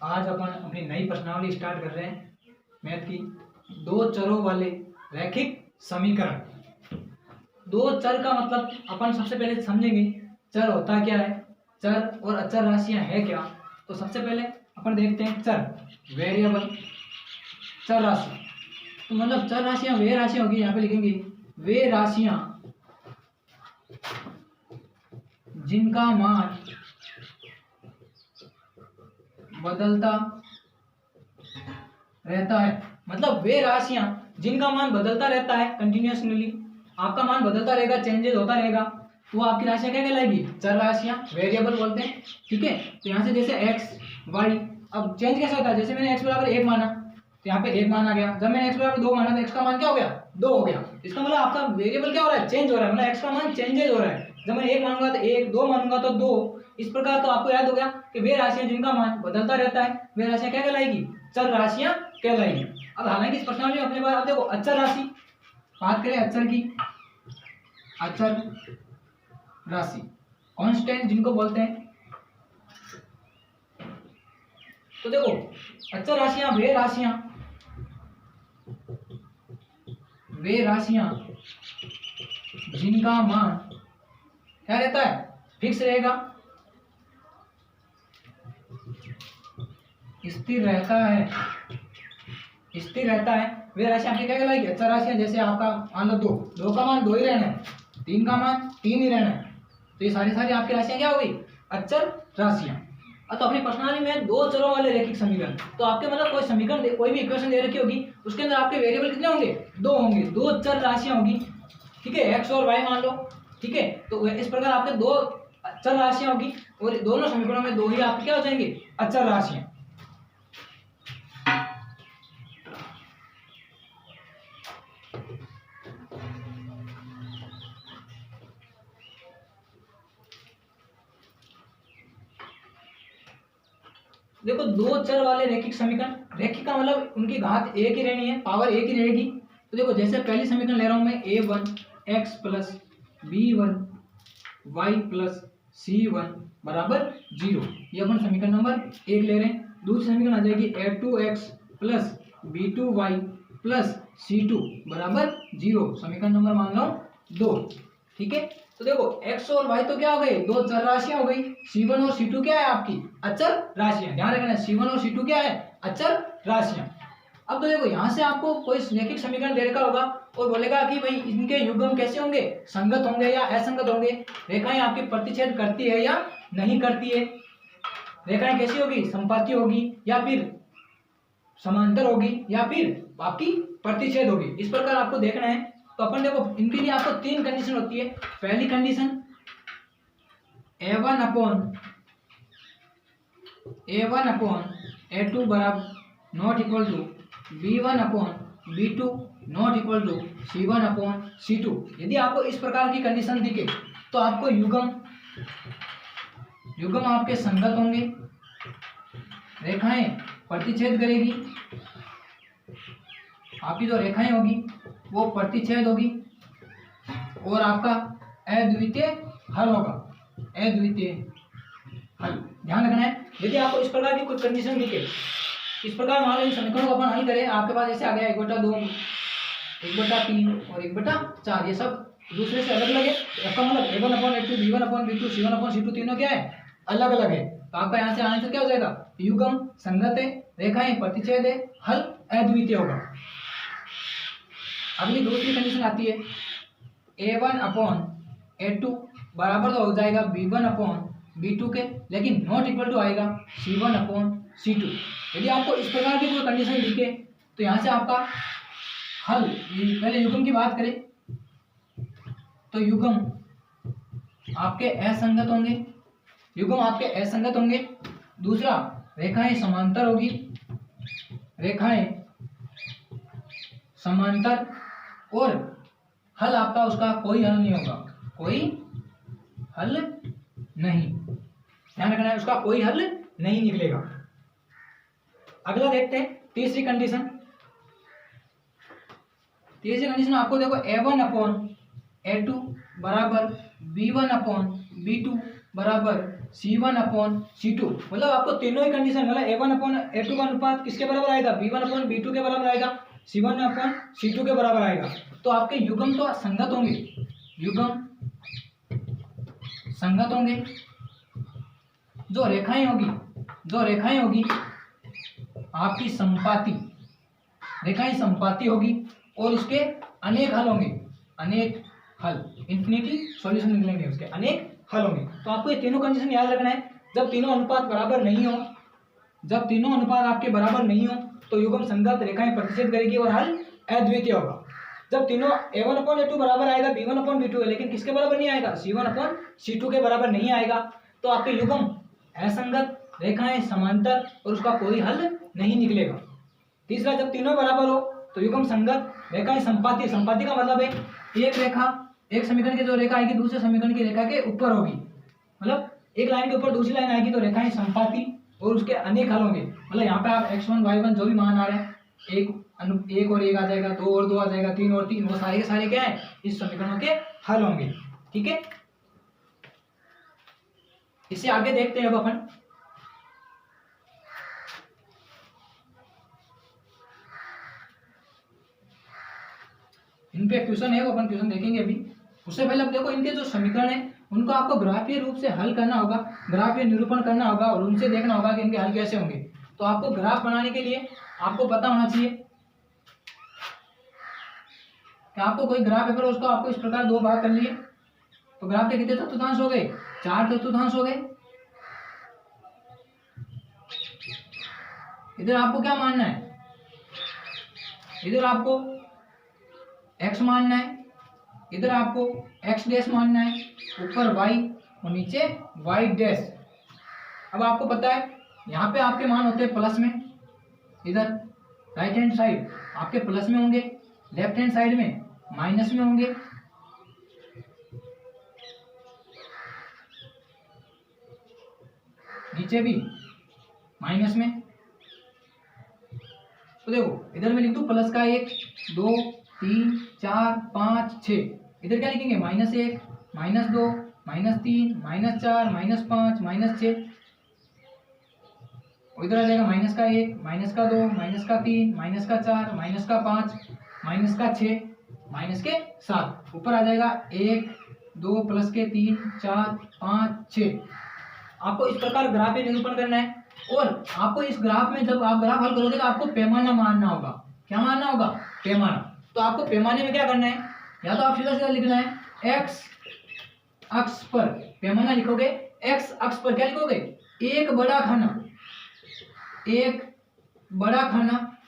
आज अपन अपनी नई प्रश्नावली स्टार्ट कर रहे हैं मैथ की। दो चरों वाले रैखिक समीकरण। दो चर का मतलब अपन सबसे पहले समझेंगे चर होता क्या है, चर और अचर राशियां है क्या। तो सबसे पहले अपन देखते हैं चर, वेरिएबल, चर राशि। तो मतलब चर राशियां वे राशियां होगी, यहाँ पे लिखेंगे वे राशियां जिनका मान बदलता रहता है। मतलब वे राशियां जिनका मान बदलता रहता है कंटिन्यूअसली, आपका मान बदलता रहेगा, चेंजेस होता रहेगा, तो आपकी राशियां क्या कहलाएगी, चर राशियां, वेरिएबल बोलते हैं। ठीक है, तो यहाँ से जैसे एक्स वाई, अब चेंज कैसे होता है, जैसे मैंने एक्स बराबर 1 माना तो यहाँ पे 1 मान आ गया, जब मैंने एक्स बराबर 2 माना तो एक्स का मान क्या हो गया, 2 हो गया। इसका मतलब आपका वेरिएबल क्या हो रहा है, चेंज हो रहा है, मतलब एक्स का मान चेंजेज हो रहा है। जब मैं 1 मानूंगा तो 1, 2 मानूंगा तो 2। इस प्रकार तो आपको याद हो गया कि वे राशियां जिनका मान बदलता रहता है, वे राशियां क्या कहलाएगी, चर राशियां कहलाएगी। अब हालांकि इस प्रश्न में अपने पास देखो अचर राशि, बात करें अचर की, अचर राशि कांस्टेंट जिनको बोलते हैं। तो देखो अचर राशियां वे राशियां जिनका मान क्या रहता है, फिक्स रहेगा, स्थिर रहता है, वे राशियां आपकी क्या कहलाएगी, अचर राशियां। जैसे आपका मान लो 2 का मान 2 ही रहना है, 3 का मान 3 ही रहना है, तो ये सारी आपकी राशियां क्या हो गई, अचर राशियां। तो अपनी प्रश्नावली में दो चरों वाले रैखिक समीकरण, तो आपके मतलब कोई समीकरण कोई भी इक्वेशन दे रखी होगी, उसके अंदर आपके वेरिएबल कितने होंगे, 2 होंगे, 2 चर राशियां होगी। ठीक है, एक्स और वाई मान लो। ठीक है, तो इस प्रकार आपके 2 चर राशियां होगी और दोनों समीकरणों में 2 ही आपके क्या हो जाएंगे, अचर राशियां। देखो 2 चर वाले रैखिक समीकरण, रैखिक का मतलब उनकी घात एक ही रहनी है, पावर एक ही रहेगी। तो देखो जैसे पहली समीकरण ले रहा हूं मैं a1 x plus b1 y plus c1 बराबर 0, ये अपन समीकरण नंबर 1 ले रहे हैं। दूसरी समीकरण आ जाएगी a2x plus b2y plus c2 बराबर 0, समीकरण नंबर मान लो 2। ठीक है, तो देखो x और y तो क्या हो गए, 2 चर राशियां हो गई, c1 और c2 क्या है आपकी अचर राशियां। ध्यान रखना c1 और c2 क्या है, अचर राशियां। अब तो देखो यहाँ से आपको कोई रैखिक समीकरण दे रखा होगा और बोलेगा कि भाई इनके युग्म कैसे होंगे, संगत होंगे या असंगत होंगे, रेखाएं आपकी प्रतिच्छेद करती है या नहीं करती है, रेखाएं कैसी होगी, संपाती होगी या फिर समांतर होगी या फिर आपकी प्रतिच्छेद होगी, इस प्रकार आपको देखना है। तो अपन देखो इनके लिए आपको 3 कंडीशन होती है। पहली कंडीशन a1 अपॉन a2 बराबर not equal to b1 upon b2 not equal to c1 upon c2। यदि आपको इस प्रकार की कंडीशन दिखे तो आपको युग्म आपके संगत होंगे, रेखाएं प्रतिच्छेद करेगी, आपकी जो रेखाएं होगी वो प्रतिच्छेद होगी और आपका अद्वितीय हल होगा, अद्वितीय हल। ध्यान रखना है, यदि आपको इस प्रकार की कोई कंडीशन दिखे, इस प्रकार मान लो इन समीकरणों को अपन हल करें, आपके पास ऐसे आ गया 1/2 1/3 और 1/4, ये सब दूसरे से अलग अलग है। इसका मतलब a1 upon a2 b1 upon b2 c1 upon c2 तीनों क्या है, अलग अलग है। तो आपका यहाँ से आंसर क्या हो जाएगा, युग्म संगत है, रेखाएं प्रतिच्छेद है, हल अद्वितीय होगा। अगली दूसरी कंडीशन आती है a1 अपॉन a2 बराबर तो हो जाएगा b1 अपॉन b2 के, लेकिन नॉट इक्वल टू आएगा c1 अपॉन c2। यदि आपको इस प्रकार की कोई कंडीशन दिखे तो यहाँ से आपका हल, पहले युग्म की बात करें तो युग्म आपके असंगत होंगे, दूसरा रेखाएं समांतर होगी, और हल आपका उसका कोई हल नहीं होगा, कोई हल नहीं, ध्यान रखना है, उसका कोई हल नहीं निकलेगा। अगला देखते हैं तीसरी कंडीशन आपको देखो a1 अपॉन a2 बराबर b1 अपॉन b2 बराबर C1/C2, मतलब आपको तीनों ही कंडीशन, मतलब A1/A2 का अनुपात किसके बराबर आएगा, B1/B2 के बराबर आएगा, C1/C2 के बराबर आएगा। तो आपके युग्म तो संगत होंगे, युग्म संगत होंगे। जो रेखाएं होगी आपकी संपाती, रेखाएं संपाती होगी और उसके अनेक हल होंगे, अनेक हल, इंफिनिटी सॉल्यूशन निकलेंगे उसके, अनेक हल होंगे। तो आपको ये तीनों कंडीशन याद रखना है। जब तीनों अनुपात बराबर नहीं हो, जब तीनों अनुपात आपके बराबर नहीं हो तो युग्म संगत रेखाएं प्रतिच्छेद करेगी और हल अद्वितीय होगा। जब तीनों A1/A2 बराबर आएगा B1/B2, लेकिन किसके बराबर नहीं आएगा, C1/C2 के बराबर नहीं आएगा, तो आपके युग्म असंगत, रेखाएं समांतर और उसका कोई हल नहीं निकलेगा। तीसरा, जब तीनों बराबर हो तो युग्म संगत, रेखाएं संपाती, संपाती का मतलब है एक रेखा, एक समीकरण की जो रेखा आएगी दूसरे समीकरण की रेखा के ऊपर होगी, मतलब एक लाइन के ऊपर दूसरी लाइन आएगी तो रेखाएं संपाती और उसके अनेक हल होंगे। मतलब यहाँ पे आप x1 y1 जो भी मान आ रहे हैं, एक और एक आ जाएगा, 2 और 2 आ जाएगा, 3 और 3, वो सारे के सारे क्या है, इस समीकरणों के हल होंगे। ठीक है, इससे आगे देखते हैं अब अपन। इन पे क्वेश्चन है, वो अपन क्वेश्चन देखेंगे अभी। उससे पहले अब देखो, इनके जो समीकरण है उनको आपको ग्राफीय रूप से हल करना होगा, ग्राफीय निरूपण करना होगा और उनसे देखना होगा कि इनके हल कैसे होंगे। तो आपको ग्राफ बनाने के लिए आपको पता होना चाहिए कि आपको कोई ग्राफ पेपर उसको आपको इस प्रकार दो भाग कर लिए, तो ग्राफ के कितने चतुर्थांश हो गए, 4 चतुर्थांश हो गए। इधर आपको क्या मानना है, इधर आपको x मानना है, इधर आपको x डैश मानना है, ऊपर y और नीचे y डैश। अब आपको पता है यहाँ पे आपके मान होते हैं प्लस में, इधर राइट हैंड साइड आपके प्लस में होंगे, लेफ्ट हैंड साइड में माइनस में होंगे। नीचे भी माइनस में। तो देखो इधर मैं लिख दूं प्लस का 1 2 3 4 5 6, इधर क्या लिखेंगे, -1 -2 -3 -4 -5 -6, इधर आ जाएगा -1 -2 -3 -4 -5 -6 ऊपर आ जाएगा 1 2 प्लस के 3 4 5 6। आपको इस प्रकार ग्राफ में निरूपण करना है और आपको इस ग्राफ में जब आप ग्राफ हल करोगे तो आपको पैमाना मानना होगा। क्या मानना होगा, पैमाना। तो आपको पैमाने में क्या करना है, या तो आप सीधा सीधा लिखना है एक्स अक्ष पर पैमाना लिखोगे, एक्स अक्ष पर क्या लिखोगे, एक बड़ा खाना,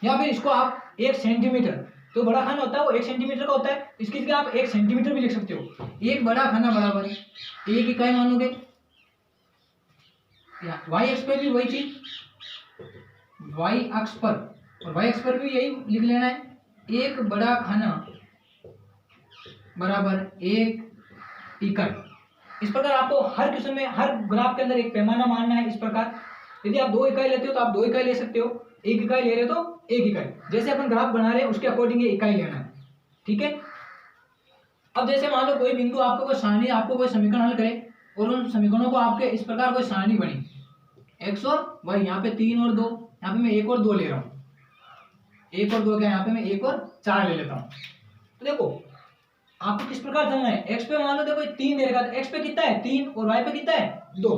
या फिर इसको आप 1 सेंटीमीटर, तो बड़ा खाना होता है वो 1 सेंटीमीटर का होता है, इसकी जगह आप 1 सेंटीमीटर भी लिख सकते हो। एक बड़ा खाना बराबर 1 इकाई मानोगे। वाई अक्ष पर भी वही चीज, वाई अक्ष पर और वाई अक्ष पर भी यही लिख लेना है, एक बड़ा खाना बराबर 1 इकाई। इस प्रकार आपको हर किस्म में, हर ग्राफ के अंदर एक पैमाना मानना है। इस प्रकार यदि आप 2 इकाई लेते हो तो आप 2 इकाई ले सकते हो, 1 इकाई ले रहे हो तो 1 इकाई, जैसे अपन ग्राफ बना रहे हैं उसके अकॉर्डिंग ये इकाई लेना है। ठीक है, अब जैसे मान लो कोई बिंदु आपको कोई सारणी, आपको कोई समीकरण हल करे और उन समीकरणों को आपके इस प्रकार कोई सारणी बनी, x और y, यहाँ पे 3 और 2, यहाँ पे मैं 1 और 2 ले रहा हूँ, 1 और 2 क्या, यहाँ पे मैं 1 और 4 ले लेता हूँ। तो देखो आपको किस प्रकार चलना है, x पे मान लो देखो 3 दे रखा, x पे कितना है 3 और y पे कितना है 2।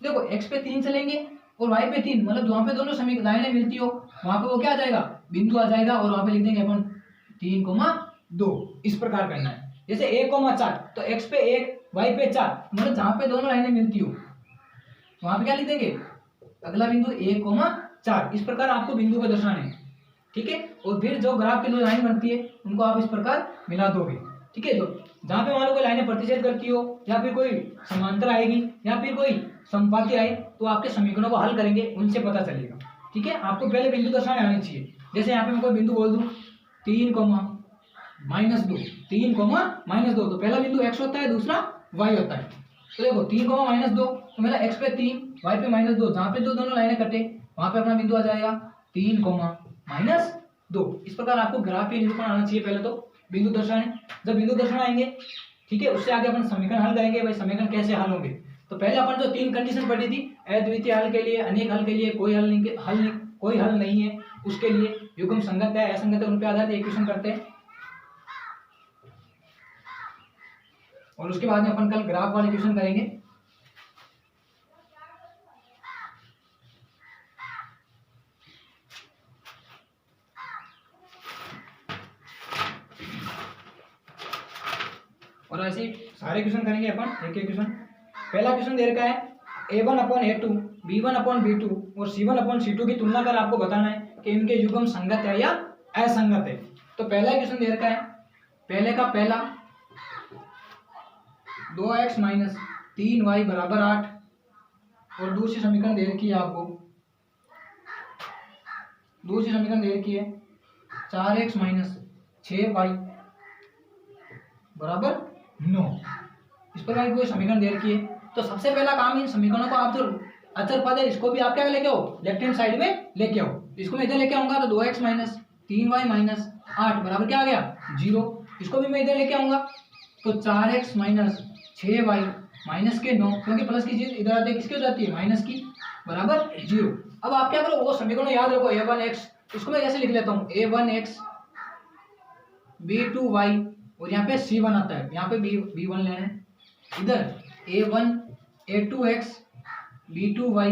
देखो x पे 3 चलेंगे और y पे 3, मतलब जहाँ पे दोनों समीकरण लाइनें मिलती हो वहां पे वो क्या आ जाएगा, बिंदु आ जाएगा और वहां पे लिख देंगे अपन 3,2। इस प्रकार करना है। जैसे 1,4 तो x पे 1 y पे 4, मतलब जहाँ पे दोनों लाइनें मिलती हो वहां पे क्या लिख देंगे, अगला बिंदु 1,4। इस प्रकार आपको बिंदु को दर्शाना है। ठीक है, और फिर जो ग्राफ की दो लाइन बनती है उनको आप इस प्रकार मिला दोगे। ठीक है, तो जहाँ पे मान लो कोई लाइनें प्रतिच्छेद करती हो या फिर कोई समांतर आएगी या फिर कोई समपाती आए तो आपके समीकरणों को हल करेंगे, उनसे पता चलेगा। ठीक है, आपको पहले बिंदु दर्शाने आने चाहिए। जैसे यहाँ पे मैं कोई बिंदु बोल दूं 3,-2, 3,-2, तो पहला बिंदु x होता है, दूसरा y होता है। तो देखो 3,-2, तो मेरा x पे 3 y पे -2, जहाँ पे जो दोनों लाइनें कटे वहां पे अपना बिंदु आ जाएगा 3,-2। इस प्रकार आपको ग्राफीय निरूपण आना चाहिए पहले तो बिंदु दर्शाने। जब बिंदु दर्शाने आएंगे, ठीक है, उससे आगे अपन समीकरण हल करेंगे। भाई समीकरण कैसे हल होंगे, तो पहले अपन जो 3 कंडीशन पढ़ी थी, अद्वितीय हल के लिए, अनेक हल के लिए, कोई कोई हल नहीं है उसके लिए, युग्म संगत है असंगत है, उन पे आधारित इक्वेशन करते हैं। और उसके बाद में अपन कल ग्राफ वाले इक्वेशन करेंगे। और ऐसे सारे क्वेश्चन करेंगे अपन एक एक क्वेश्चन। पहला क्वेश्चन दे रखा है A1/A2 B1/B2 और C1/C2 की तुलना कर आपको बताना है कि इनके युग्म संगत है या असंगत है। तो पहला क्वेश्चन दे रखा है, पहले का पहला 2x - 3y = 8 और दूसरी समीकरण दे रखी है आपको, दूसरी समीकरण दे रखी है 4x - 6y = 9। इस प्रकार की कोई समीकरण दे रखी है। तो सबसे पहला काम, इन समीकरणों को आप जो अचर पद है इसको भी आप क्या लेके आओ, लेफ्ट हैंड साइड में लेके आओ। इसको मैं इधर लेके आऊंगा तो 2x - 3y - 8 बराबर क्या आ गया 0। इसको भी मैं इधर लेके आऊंगा तो 4x - 6y माइनस के 9, क्योंकि प्लस की चीज इधर आती है किसकी हो जाती है माइनस की, बराबर 0। अब आप क्या करो, वो समीकरण याद रखो a1x, इसको मैं ऐसे लिख लेता हूँ a1x b2y और यहाँ पे c1 आता है, यहाँ पे b1 लेना है, इधर a1 a2x b2y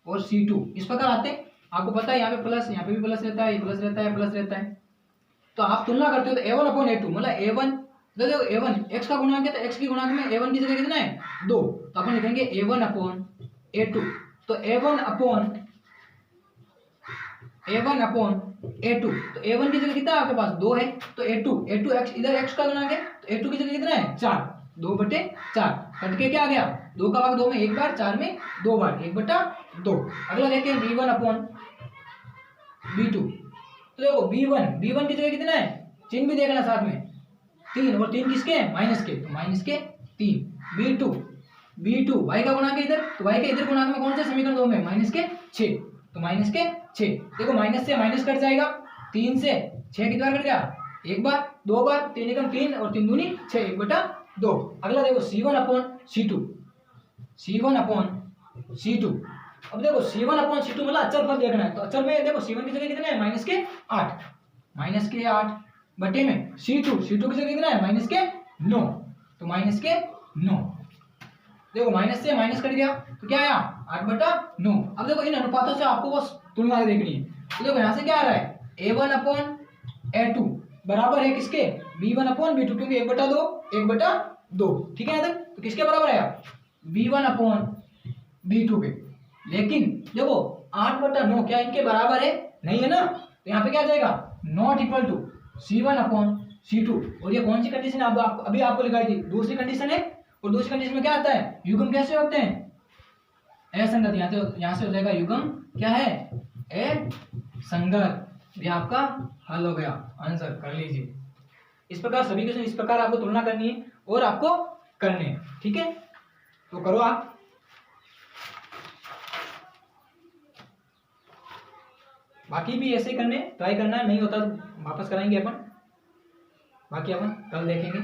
और c2 इस प्रकार आते हैं। आपको पता है यहाँ पे प्लस, यहाँ पे भी प्लस रहता है, ये प्लस रहता है, प्लस रहता है। तो आप तुलना करते हो तो a1/a2 मतलब a1, देखो a1 x का गुणांक है तो x की गुणांक में a1 की जगह कितना है 2, तो अपन लिखेंगे a1/a2। तो a1/a2 तो a1 की जगह कितना है आपके पास 2 है, तो a2 x, इधर x का गुणांक है तो a2 की जगह कितना है 4, 2/4 कट के क्या आ गया 2 का भाग 2 में एक बार, 4 में 2 बार, 1/2। अगला देखते हैं b1/b2। तो देखो b1 की जगह कितना है, चिन्ह भी देखना साथ में 3, और 3 किसके हैं माइनस के, तो माइनस के 3। b2 y का गुणांक है इधर, तो y के इधर गुणांक में कौन से समीकरण 2 में माइनस के 6, तो माइनस के 6। देखो माइनस से माइनस कट जाएगा, 3 से 6 कितनी बार कट गया, एक बार, 2 बार, 3 एकम 3 और 3 दूनी 6, 1/2। अगला देखो C1/C2। अब देखो C1/C2 मतलब अचर पद देखना है, तो अचर में देखो C1 की जगह कितने हैं माइनस के 8 बटे में C2 की जगह कितना है माइनस के 9, तो माइनस के 9। देखो माइनस से माइनस कट गया तो क्या आया 8/9। अब देखो इन अनुपातों से आपको बस तुलना देखनी है। तो देखो यहाँ से क्या आ रहा है a1/a2 बराबर है किसके b1/b2, क्योंकि 1/2 ठीक है ना। तो किसके बराबर आया b1/b2 के। लेकिन देखो 8/9 क्या इनके बराबर है, नहीं है ना, तो यहाँ पे क्या आ जाएगा नॉट इक्वल टू C1/C2। और ये कौन सी कंडीशन है, अभी आपको लिखाई थी, दूसरी कंडीशन है। और दूसरी कंडीशन में क्या आता है, युग्म कैसे होते हैं असंगत। यहाँ से हो जाएगा युग्म क्या है असंगत। ये आपका हल हो गया, आंसर कर लीजिए। इस प्रकार सभी क्वेश्चन इस प्रकार आपको तुलना करनी है और आपको करने हैं, ठीक है। तो करो आप। बाकी भी ऐसे ही करने ट्राई करना है, नहीं होता तो वापस कराएंगे अपन, बाकी अपन कल देखेंगे।